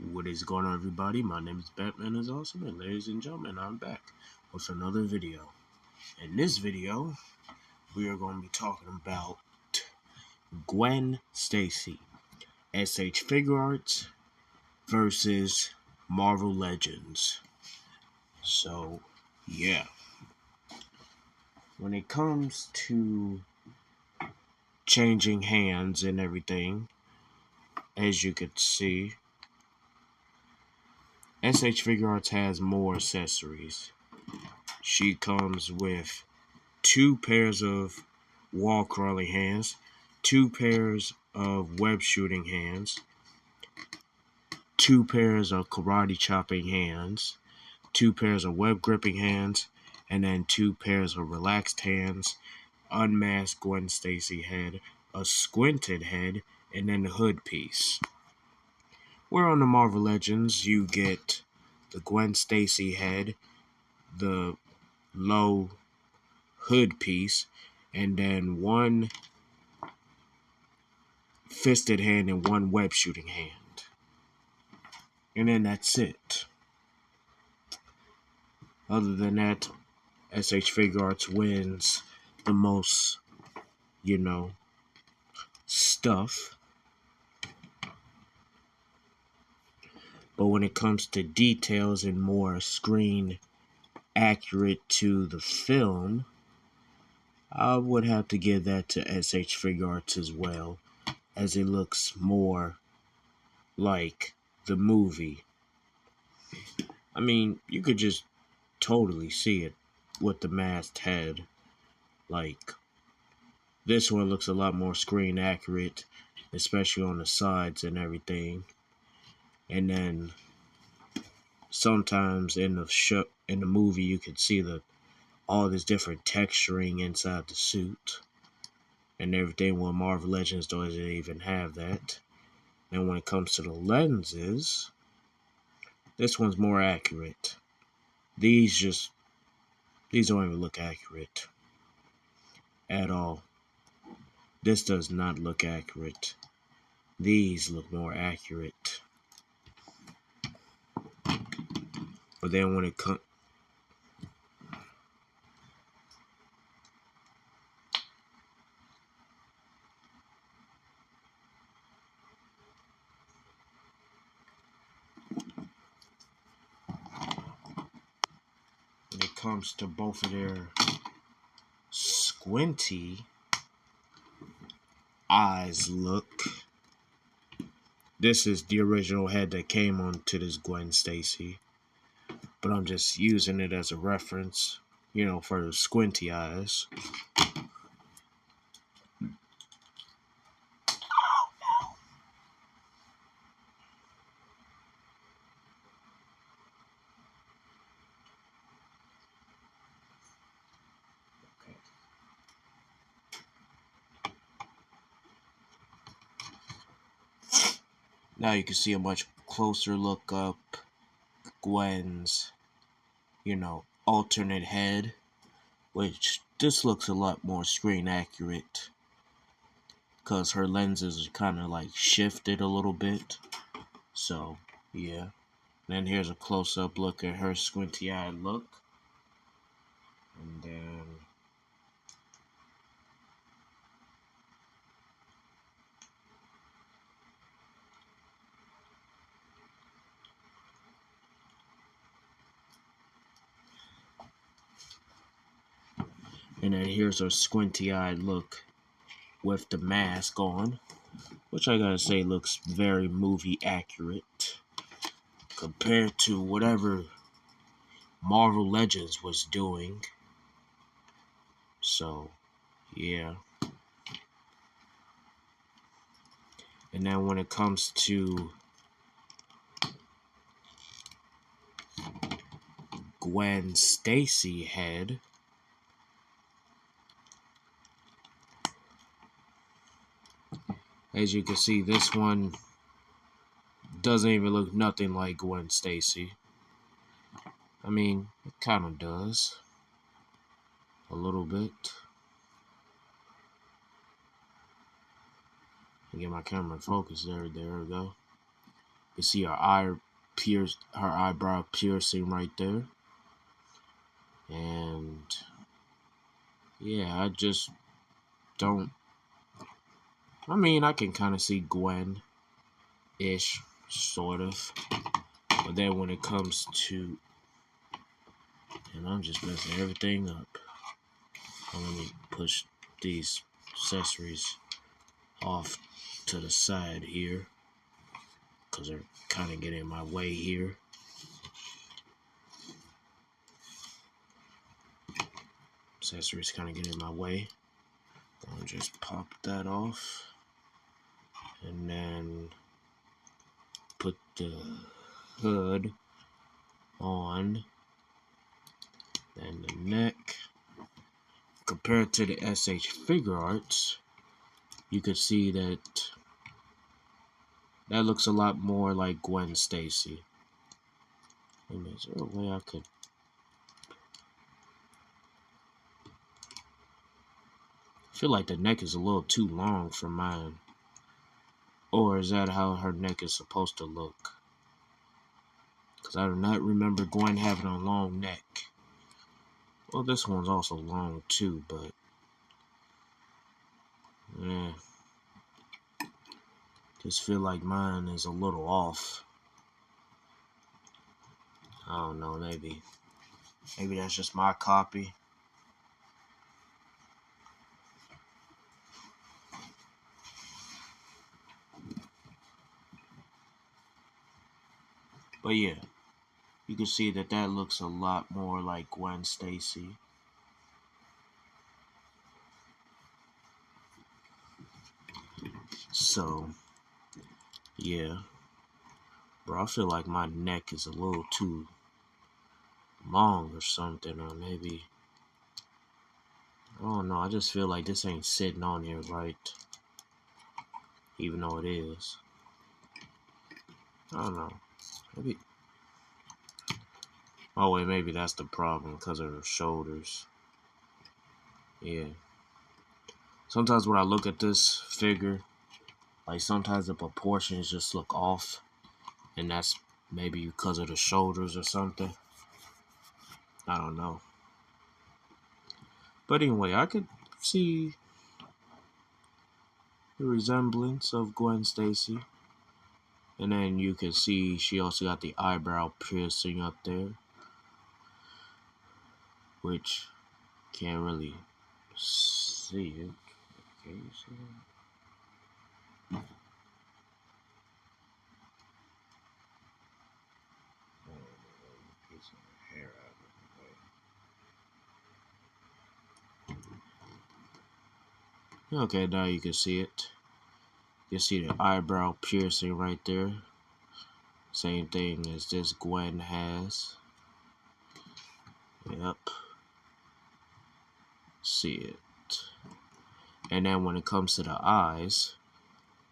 What is going on, everybody? My name is Batman is Awesome, and ladies and gentlemen, I'm back with another video. In this video, we are going to be talking about Gwen Stacy, SH Figuarts versus Marvel Legends. So, yeah. When it comes to changing hands and everything, as you could see, SH Figuarts has more accessories. She comes with 2 pairs of wall crawling hands, 2 pairs of web shooting hands, 2 pairs of karate chopping hands, 2 pairs of web gripping hands, and then 2 pairs of relaxed hands, unmasked Gwen Stacy head, a squinted head, and then the hood piece. Where on the Marvel Legends you get the Gwen Stacy head, the low hood piece, and then 1 fisted hand and 1 web shooting hand. And then that's it. Other than that, SH Figuarts wins the most, stuff. But when it comes to details and more screen accurate to the film, I would have to give that to SH Figuarts as well, as it looks more like the movie. I mean, you could just totally see it with the masked head. Like, this one looks a lot more screen accurate, especially on the sides and everything. And then sometimes in the movie, you could see all this different texturing inside the suit and everything. Well, Marvel Legends doesn't even have that. And when it comes to the lenses, this one's more accurate. These don't even look accurate at all. This does not look accurate. These look more accurate. But then when it comes... When it comes to both of their squinty eyes look, this is the original head that came onto this Gwen Stacy. But I'm just using it as a reference, for the squinty eyes. Okay. Now you can see a much closer look up Gwen's, alternate head, which this looks a lot more screen accurate because her lenses are kind of like shifted a little bit. So, yeah. Then here's a close-up look at her squinty-eyed look. And then... And then here's her squinty-eyed look with the mask on, which I gotta say looks very movie accurate compared to whatever Marvel Legends was doing. So, yeah. And then when it comes to Gwen Stacy head, as you can see, this one doesn't even look nothing like Gwen Stacy. I mean, it kind of does. A little bit. Get my camera in focus. There we go. You see her eyebrow piercing right there. And yeah, I just don't. I mean, I can kind of see Gwen ish, sort of. But then when it comes to. And I'm just messing everything up. Let me push these accessories off to the side here. Because they're kind of getting in my way here. Accessories kind of getting in my way. I'll just pop that off. And then put the hood on. Then the neck. Compared to the SH figuarts, you could see that looks a lot more like Gwen Stacy. Is there a way I could? I feel like the neck is a little too long for mine. Or is that how her neck is supposed to look? Because I do not remember Gwen having a long neck. Well, this one's also long too, but yeah. Just feel like mine is a little off. I don't know, maybe that's just my copy. But yeah, you can see that looks a lot more like Gwen Stacy. So, yeah. Bro, I feel like my neck is a little too long or something, or maybe, I don't know, I just feel like this ain't sitting on here right, even though it is. I don't know, maybe, oh wait, maybe that's the problem, because of her shoulders. Yeah. Sometimes when I look at this figure, like sometimes the proportions just look off, and that's maybe because of the shoulders or something. I don't know. But anyway, I could see the resemblance of Gwen Stacy. And then you can see she also got the eyebrow piercing up there, which can't really see it. Can you see it? Okay, now you can see it. You can see the eyebrow piercing right there. Same thing as this Gwen has. Yep. See it. And then when it comes to the eyes,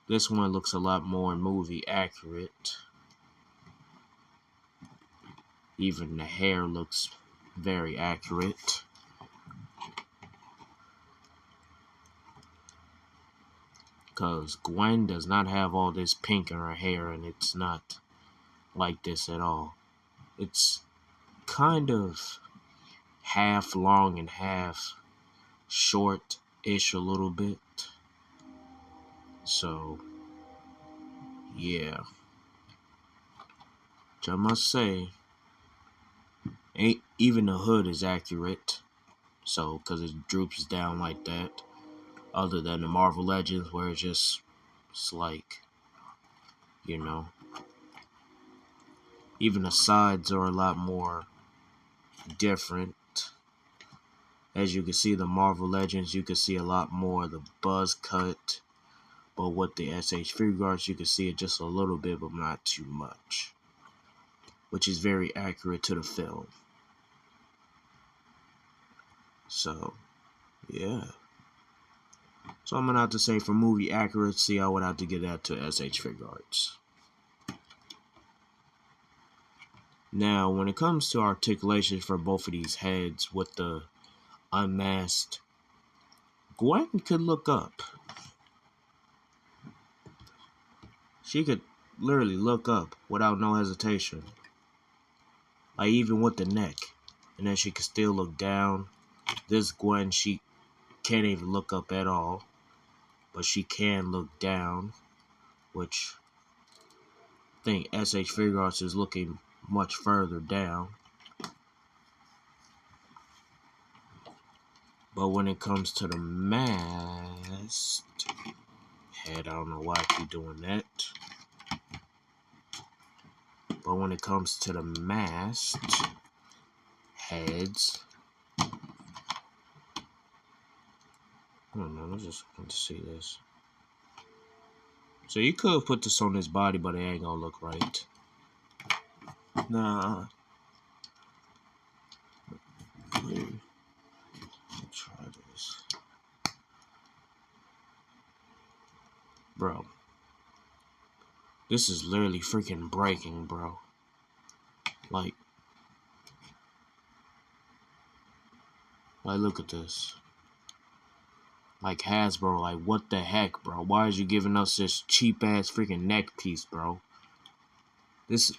this one looks a lot more movie accurate. Even the hair looks very accurate. Because Gwen does not have all this pink in her hair, and it's not like this at all. It's kind of half long and half short-ish a little bit. So, yeah. Which I must say, ain't even the hood is accurate. So, because it droops down like that. Other than the Marvel Legends, where it's like, you know, even the sides are a lot more different. As you can see, the Marvel Legends, you can see a lot more of the buzz cut. But with the SH figuarts, you can see it just a little bit, but not too much. Which is very accurate to the film. So, yeah. So I'm going to have to say for movie accuracy, I would have to give that to SH figuarts. Now, when it comes to articulation for both of these heads with the unmasked, Gwen could look up. She could literally look up without no hesitation. Like, even with the neck. And then she can still look down. This Gwen, she can't even look up at all. But she can look down. Which I think SH Figuarts is looking much further down. But when it comes to the masked head, I don't know why I keep doing that. But when it comes to the masked heads, I don't know, I just want to see this. So you could put this on his body, but it ain't gonna look right. Nah. Let me try this. Bro. This is literally freaking breaking, bro. Like, look at this. Like, Hasbro, like, what the heck, bro? Why is you giving us this cheap-ass freaking neck piece, bro? This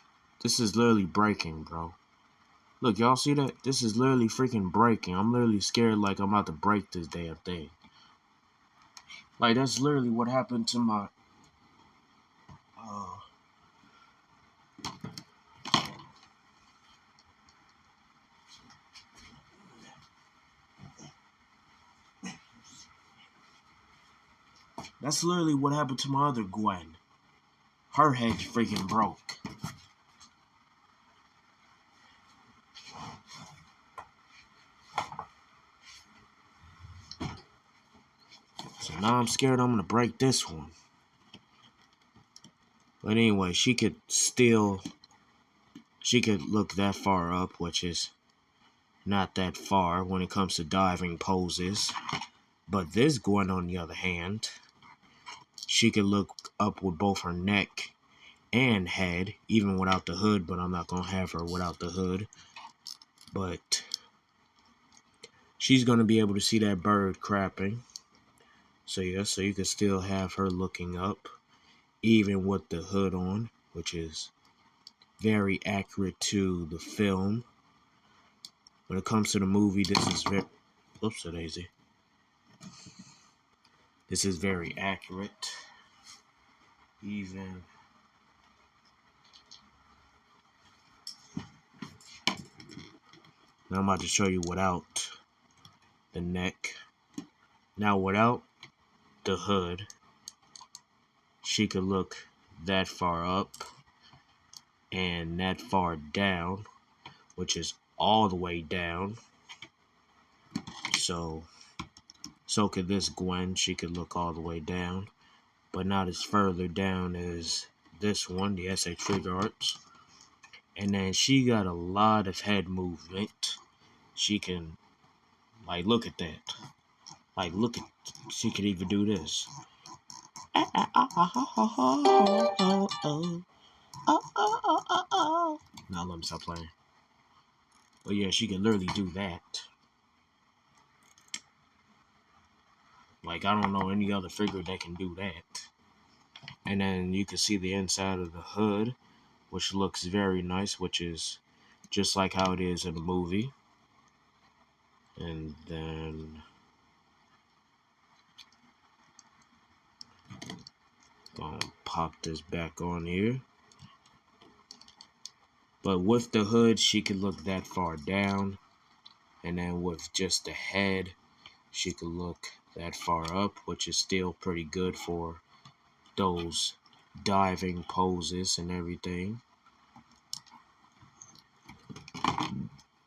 is literally breaking, bro. Look, y'all see that? This is literally freaking breaking. I'm literally scared like I'm about to break this damn thing. Like, that's literally what happened to my... That's literally what happened to my other Gwen. Her head freaking broke. So now I'm scared I'm gonna break this one. But anyway, she could look that far up, which is not that far when it comes to diving poses. But this Gwen, on the other hand, she could look up with both her neck and head, even without the hood, but I'm not gonna have her without the hood. But she's gonna be able to see that bird crapping. So yeah, so you can still have her looking up, even with the hood on, which is very accurate to the film. When it comes to the movie, this is very... Oops, a daisy. This is very accurate. Even... Now I'm about to show you without the neck. Now without the hood, she could look that far up and that far down, which is all the way down. So could this Gwen. She could look all the way down, but not as further down as this one, the SH Figuarts. And then she got a lot of head movement. She can, like, look at that. Like, look at, she could even do this. Now let me stop playing. But yeah, she can literally do that. Like, I don't know any other figure that can do that. And then you can see the inside of the hood, which looks very nice, which is just like how it is in the movie. And then gonna pop this back on here. But with the hood, she could look that far down. And then with just the head, she could look that far up, which is still pretty good for those diving poses and everything.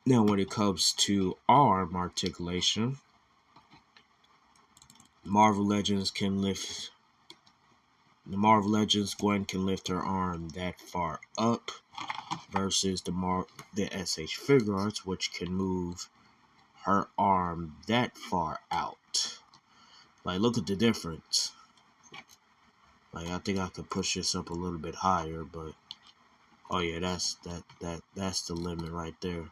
Now when it comes to arm articulation, Marvel Legends Gwen can lift her arm that far up versus the SH Figuarts, which can move her arm that far out. Like, look at the difference. Like, I think I could push this up a little bit higher, but oh yeah, that's the limit right there.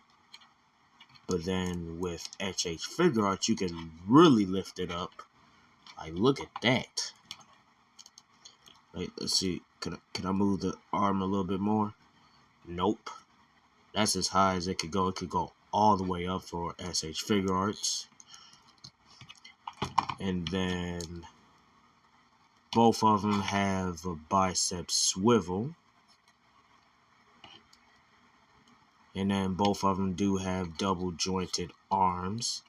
But then with HH Figuarts, you can really lift it up. Like, look at that. Like, let's see. Can I move the arm a little bit more? Nope. That's as high as it could go. It could go all the way up for SH figuarts. And then both of them have a bicep swivel. And then both of them do have double jointed arms.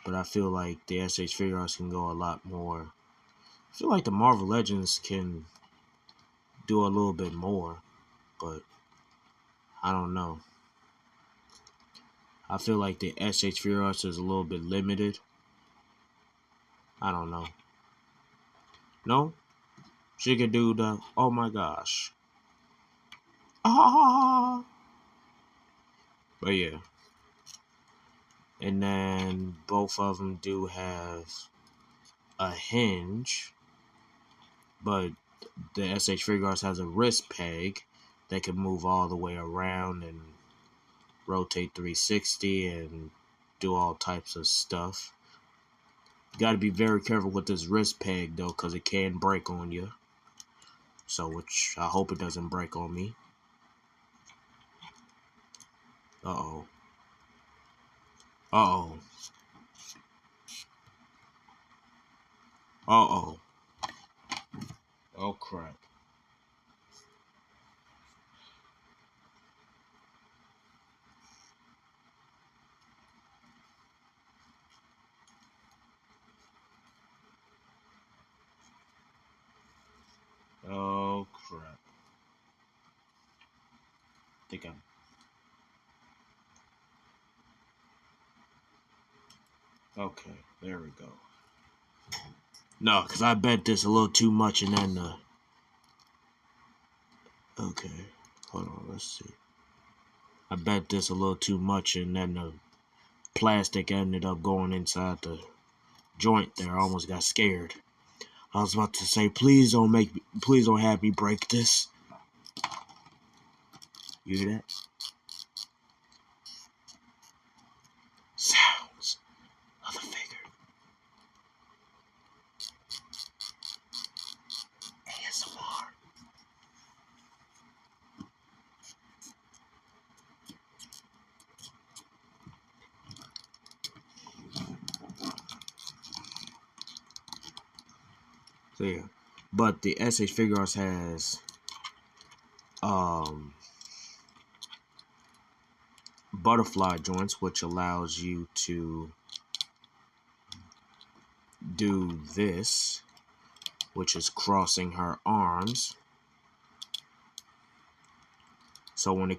But I feel like the SH figuarts can go a lot more. I feel like the Marvel Legends can do a little bit more. But I don't know. I feel like the SH figuarts is a little bit limited. I don't know. No? She could do the, oh my gosh. Ah! But yeah. And then both of them do have a hinge. But the SH figuarts has a wrist peg that can move all the way around and rotate 360 and do all types of stuff. You got to be very careful with this wrist peg though, because it can break on you. So, which I hope it doesn't break on me. Uh-oh. Uh-oh. Uh-oh. Oh, crap. Oh, crap. I think I'm... Okay, there we go. No, because I bet this a little too much and then okay, hold on, let's see. I bet this a little too much and then the plastic ended up going inside the joint there. I almost got scared. I was about to say, please don't have me break this. You hear that? Sounds of the figure. ASMR. So yeah, but the SH figuarts has butterfly joints, which allows you to do this, which is crossing her arms. So when it